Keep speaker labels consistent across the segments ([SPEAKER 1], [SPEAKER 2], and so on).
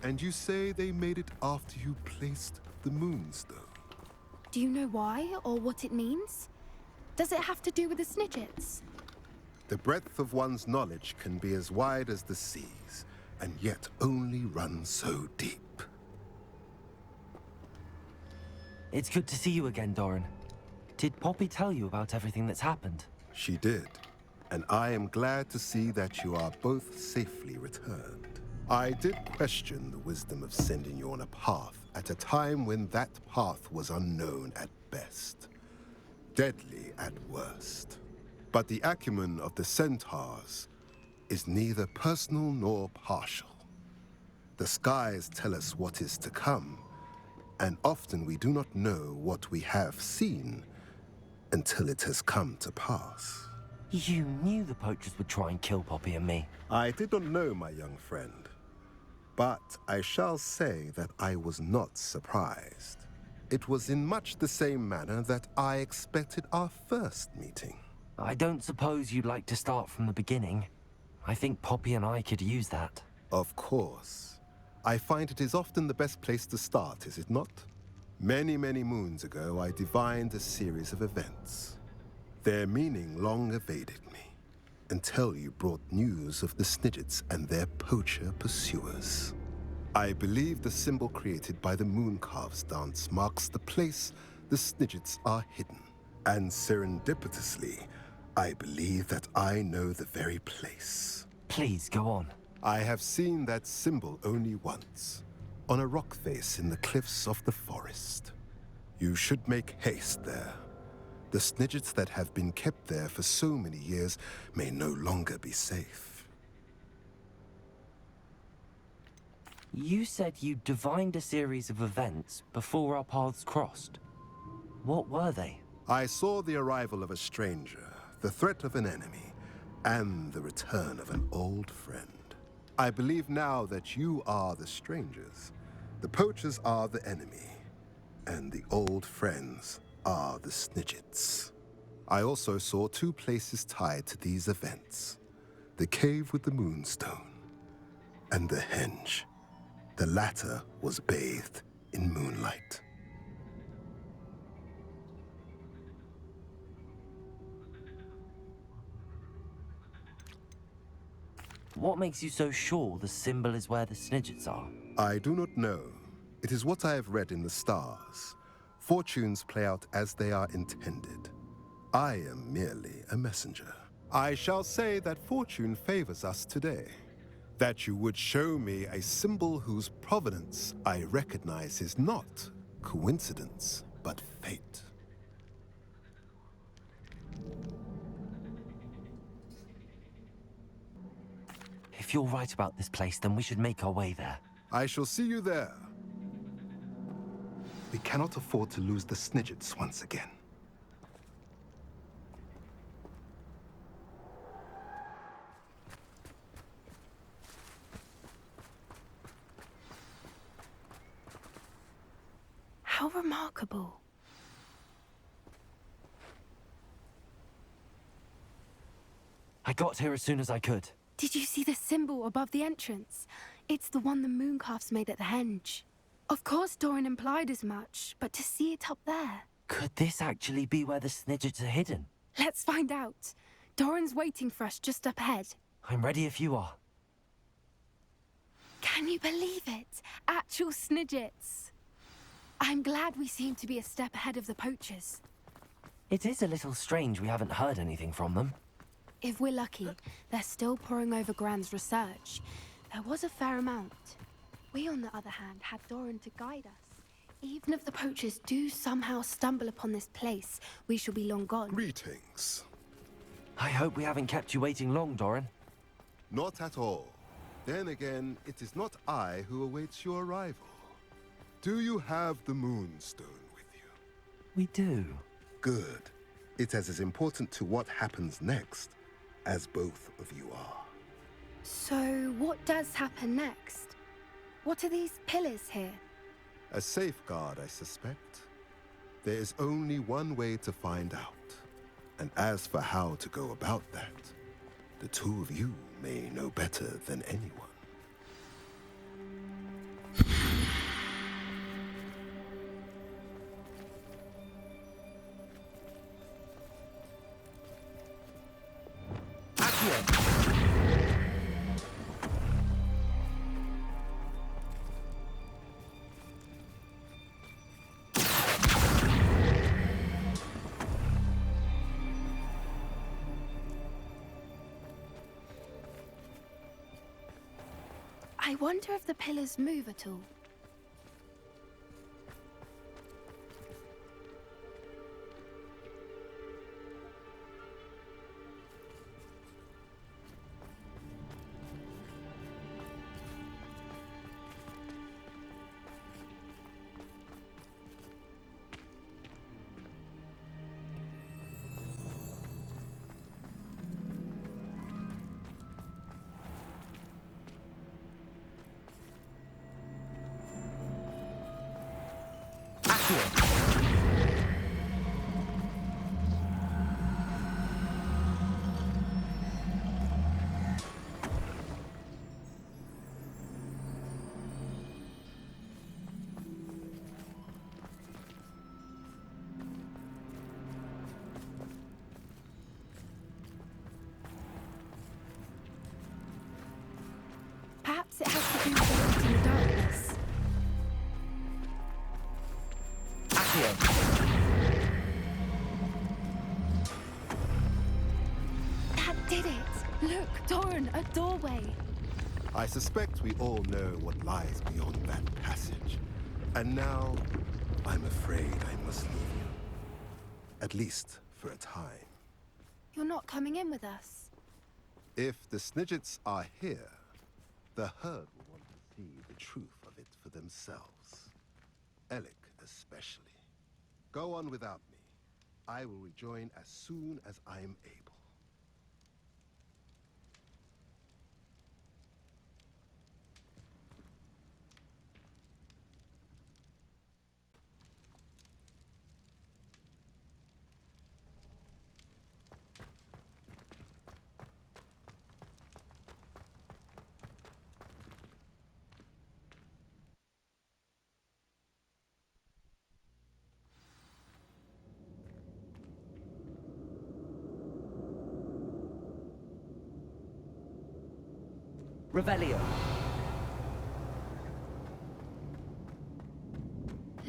[SPEAKER 1] And you say they made it after you placed the Moonstone?
[SPEAKER 2] Do you know why or what it means? Does it have to do with the Snidgets?
[SPEAKER 1] The breadth of one's knowledge can be as wide as the seas, and yet only run so deep.
[SPEAKER 3] It's good to see you again, Doran. Did Poppy tell you about everything that's happened?
[SPEAKER 1] She did, and I am glad to see that you are both safely returned. I did question the wisdom of sending you on a path at a time when that path was unknown at best, deadly at worst. But the acumen of the centaurs is neither personal nor partial. The skies tell us what is to come, and often we do not know what we have seen until it has come to pass.
[SPEAKER 3] You knew the poachers would try and kill Poppy and me.
[SPEAKER 1] I did not know, my young friend, but I shall say that I was not surprised. It was in much the same manner that I expected our first meeting.
[SPEAKER 3] I don't suppose you'd like to start from the beginning. I think Poppy and I could use that.
[SPEAKER 1] Of course. I find it is often the best place to start, is it not? Many, many moons ago, I divined a series of events. Their meaning long evaded me, until you brought news of the Snidgets and their poacher pursuers. I believe the symbol created by the Mooncalves dance marks the place the Snidgets are hidden. And serendipitously, I believe that I know the very place.
[SPEAKER 3] Please, go on.
[SPEAKER 1] I have seen that symbol only once, on a rock face in the cliffs of the forest. You should make haste there. The Snidgets that have been kept there for so many years may no longer be safe.
[SPEAKER 3] You said you divined a series of events before our paths crossed. What were they?
[SPEAKER 1] I saw the arrival of a stranger, the threat of an enemy, and the return of an old friend. I believe now that you are the strangers. The poachers are the enemy, and the old friends are the Snidgets. I also saw two places tied to these events: the cave with the Moonstone, and the henge. The latter was bathed in moonlight.
[SPEAKER 3] What makes you so sure the symbol is where the Snidgets are?
[SPEAKER 1] I do not know. It is what I have read in the stars. Fortunes play out as they are intended. I am merely a messenger. I shall say that fortune favors us today. That you would show me a symbol whose provenance I recognize is not coincidence, but fate.
[SPEAKER 3] If you're right about this place, then we should make our way there.
[SPEAKER 1] I shall see you there. We cannot afford to lose the Snidgets once again.
[SPEAKER 2] How remarkable.
[SPEAKER 3] I got here as soon as I could.
[SPEAKER 2] Did you see the symbol above the entrance? It's the one the Mooncalves made at the henge. Of course Doran implied as much, but to see it up there...
[SPEAKER 3] Could this actually be where the Snidgets are hidden?
[SPEAKER 2] Let's find out. Doran's waiting for us just up ahead.
[SPEAKER 3] I'm ready if you are.
[SPEAKER 2] Can you believe it? Actual Snidgets. I'm glad we seem to be a step ahead of the poachers.
[SPEAKER 3] It is a little strange we haven't heard anything from them.
[SPEAKER 2] If we're lucky, they're still poring over Gran's research. There was a fair amount. We, on the other hand, had Doran to guide us. Even if the poachers do somehow stumble upon this place, we shall be long gone.
[SPEAKER 1] Greetings.
[SPEAKER 3] I hope we haven't kept you waiting long, Doran.
[SPEAKER 1] Not at all. Then again, it is not I who awaits your arrival. Do you have the Moonstone with you?
[SPEAKER 3] We do.
[SPEAKER 1] Good. It is as important to what happens next as both of you are.
[SPEAKER 2] So, what does happen next? What are these pillars here?
[SPEAKER 1] A safeguard, I suspect. There is only one way to find out. And as for how to go about that, the two of you may know better than anyone.
[SPEAKER 2] I wonder if the pillars move at all. Perhaps it has to do with the light in the darkness. That did it! Look, Doran, a doorway!
[SPEAKER 1] I suspect we all know what lies beyond that passage. And now, I'm afraid I must leave you. At least for a time.
[SPEAKER 2] You're not coming in with us.
[SPEAKER 1] If the Snidgets are here, the herd will want to see the truth of it for themselves. Alec especially. Go on without me. I will rejoin as soon as I am able.
[SPEAKER 3] Revelio.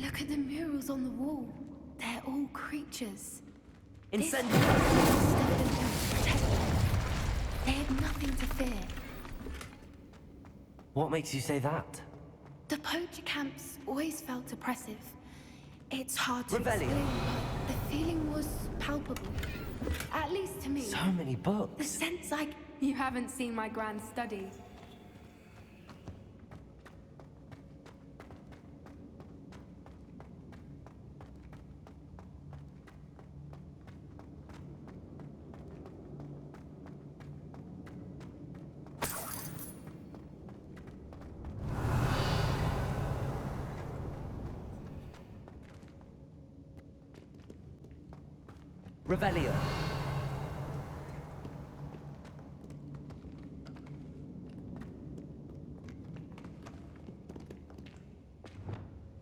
[SPEAKER 2] Look at the murals on the wall. They're all creatures.
[SPEAKER 3] Incendio.
[SPEAKER 2] They had nothing to fear.
[SPEAKER 3] What makes you say that?
[SPEAKER 2] The poacher camps always felt oppressive. It's hard to
[SPEAKER 3] Rebellion.
[SPEAKER 2] explain, but the feeling was palpable. At least to me.
[SPEAKER 3] So many
[SPEAKER 2] The
[SPEAKER 3] books.
[SPEAKER 2] sense like you haven't seen my grand study.
[SPEAKER 3] Revelio.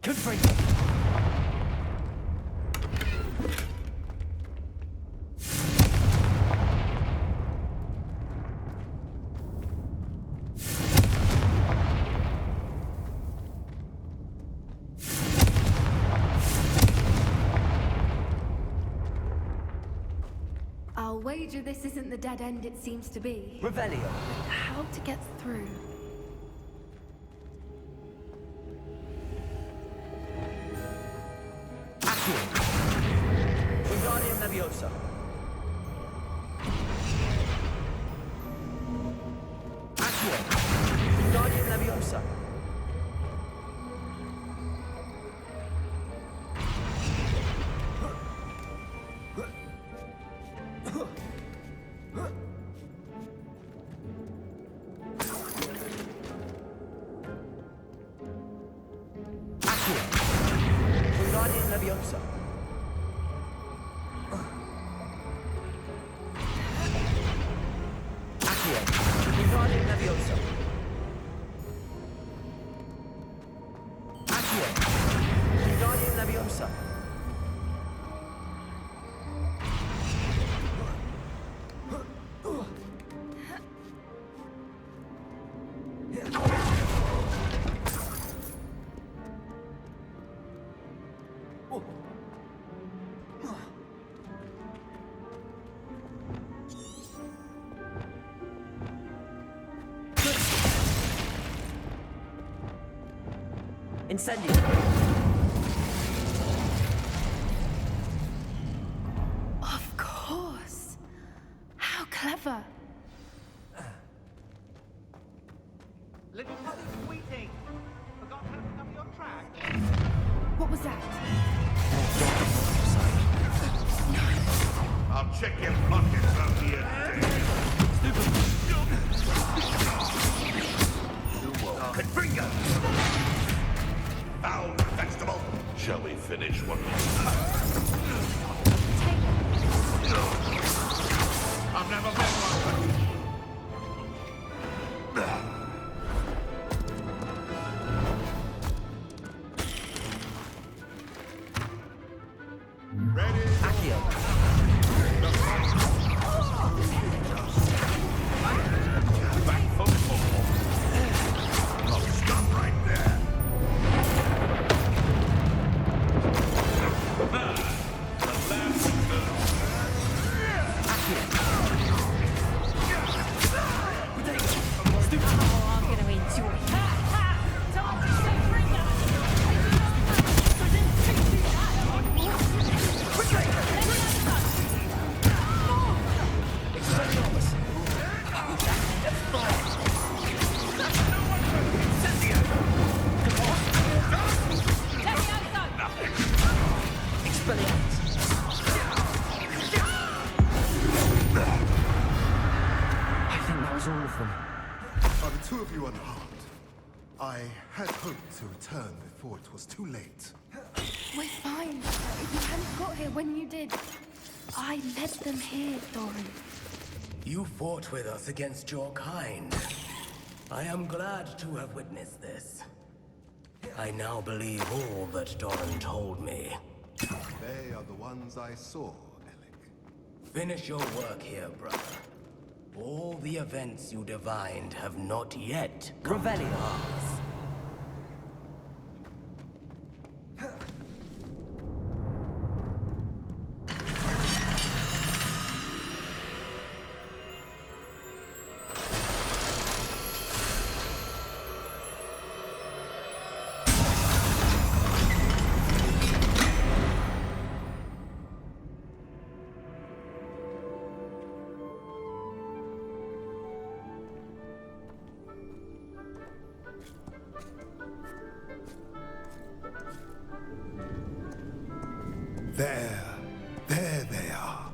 [SPEAKER 3] Confringo.
[SPEAKER 2] I'll wager this isn't the dead end it seems to be.
[SPEAKER 3] Revelio.
[SPEAKER 2] How to get through?
[SPEAKER 3] Accio. Wingardium Leviosa. Accio. Wingardium Leviosa. Wingardium Leviosa. Incendio!
[SPEAKER 2] Of course. How clever.
[SPEAKER 4] Little puppy squeaking. Forgot how to cover your tracks.
[SPEAKER 2] What was that?
[SPEAKER 5] I'll check your pockets out here. Confringo! Foul vegetable! Shall we finish what we start? I've never been one.
[SPEAKER 1] Ready?
[SPEAKER 3] Accio!
[SPEAKER 5] Back for more. Oh, stop right there. The last
[SPEAKER 6] I'm gonna enjoy.
[SPEAKER 3] I think that was all of them.
[SPEAKER 1] Are the two of you unharmed? I had hoped to return before it was too late.
[SPEAKER 2] We're fine. If you hadn't got here when you did, I led them here, Doran.
[SPEAKER 7] You fought with us against your kind. I am glad to have witnessed this. I now believe all that Doran told me.
[SPEAKER 1] They are the ones I saw, Alec.
[SPEAKER 7] Finish your work here, brother. All the events you divined have not yet come to
[SPEAKER 3] Revelio.
[SPEAKER 7] pass.
[SPEAKER 1] There they are.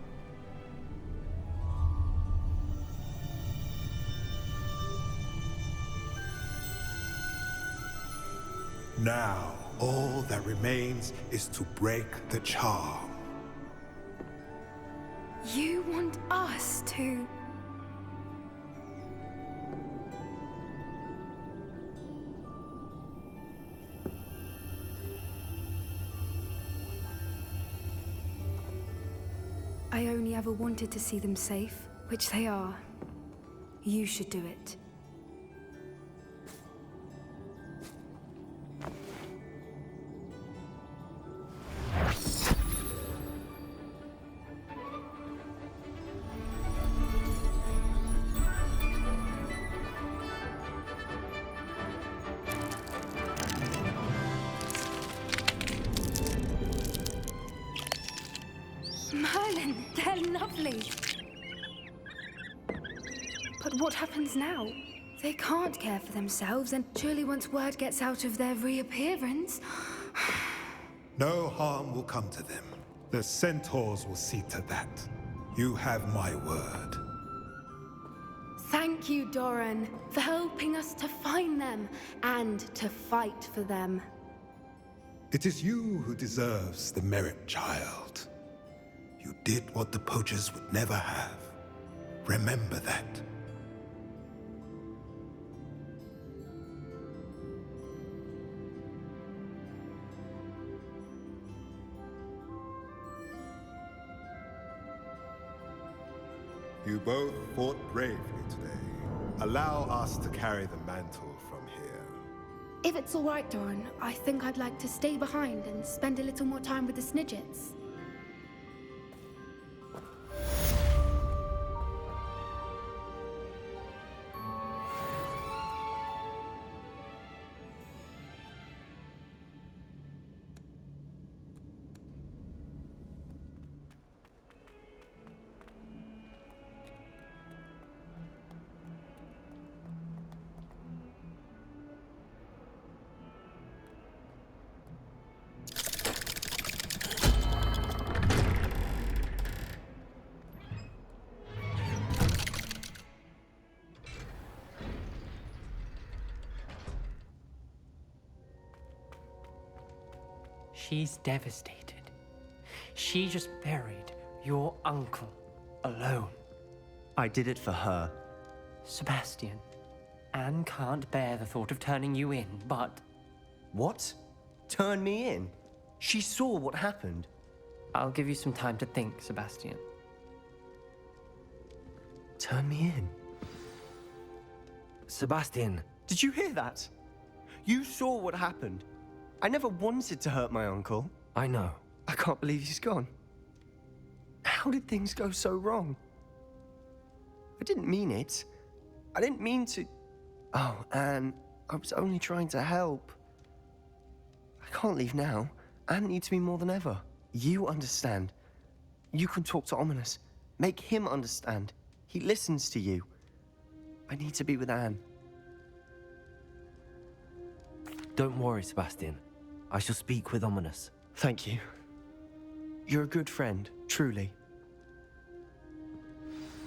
[SPEAKER 1] Now, all that remains is to break the charm.
[SPEAKER 2] You want us to... I only ever wanted to see them safe, which they are. You should do it. Merlin, they're lovely. But what happens now? They can't care for themselves, and surely once word gets out of their reappearance...
[SPEAKER 1] No harm will come to them. The centaurs will see to that. You have my word.
[SPEAKER 2] Thank you, Doran, for helping us to find them and to fight for them.
[SPEAKER 1] It is you who deserves the merit, child. You did what the poachers would never have. Remember that. You both fought bravely today. Allow us to carry the mantle from here.
[SPEAKER 2] If it's all right, Doran, I think I'd like to stay behind and spend a little more time with the Snidgets.
[SPEAKER 8] She's devastated. She just buried your uncle alone.
[SPEAKER 9] I did it for her.
[SPEAKER 8] Sebastian, Anne can't bear the thought of turning you in, but
[SPEAKER 9] What? Turn me in? She saw what happened.
[SPEAKER 8] I'll give you some time to think, Sebastian.
[SPEAKER 9] Turn me in?
[SPEAKER 3] Sebastian,
[SPEAKER 9] Did you hear that? You saw what happened. I never wanted to hurt my uncle.
[SPEAKER 3] I know.
[SPEAKER 9] I can't believe he's gone. How did things go so wrong? I didn't mean it. I didn't mean to... Oh, Anne, I was only trying to help. I can't leave now. Anne needs me more than ever. You understand. You can talk to Ominous. Make him understand. He listens to you. I need to be with Anne.
[SPEAKER 3] Don't worry, Sebastian. I shall speak with Ominous.
[SPEAKER 9] Thank you. You're a good friend, truly.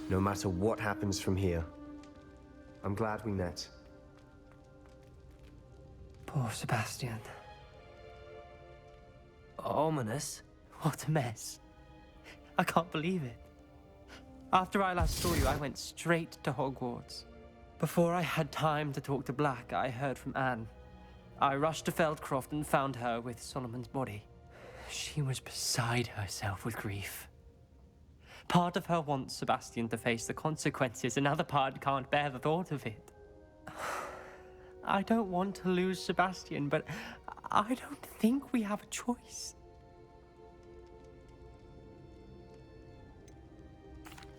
[SPEAKER 9] No matter what happens from here, I'm glad we met.
[SPEAKER 8] Poor Sebastian.
[SPEAKER 3] Ominous?
[SPEAKER 8] What a mess. I can't believe it. After I last saw you, I went straight to Hogwarts. Before I had time to talk to Black, I heard from Anne. I rushed to Feldcroft and found her with Solomon's body. She was beside herself with grief. Part of her wants Sebastian to face the consequences, another part can't bear the thought of it. I don't want to lose Sebastian, but I don't think we have a choice.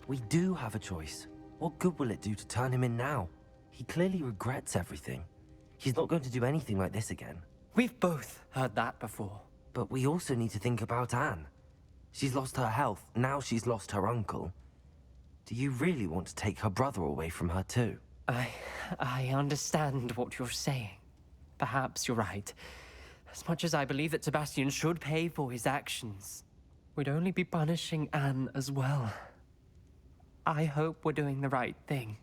[SPEAKER 3] We do have a choice. What good will it do to turn him in now? He clearly regrets everything. He's not going to do anything like this again.
[SPEAKER 8] We've both heard that before.
[SPEAKER 3] But we also need to think about Anne. She's lost her health, now she's lost her uncle. Do you really want to take her brother away from her too?
[SPEAKER 8] I understand what you're saying. Perhaps you're right. As much as I believe that Sebastian should pay for his actions, we'd only be punishing Anne as well. I hope we're doing the right thing.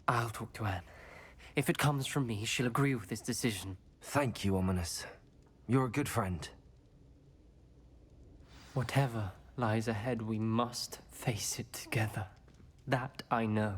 [SPEAKER 8] I'll talk to Anne. If it comes from me, she'll agree with this decision.
[SPEAKER 3] Thank you, Ominous. You're a good friend.
[SPEAKER 8] Whatever lies ahead, we must face it together. That I know.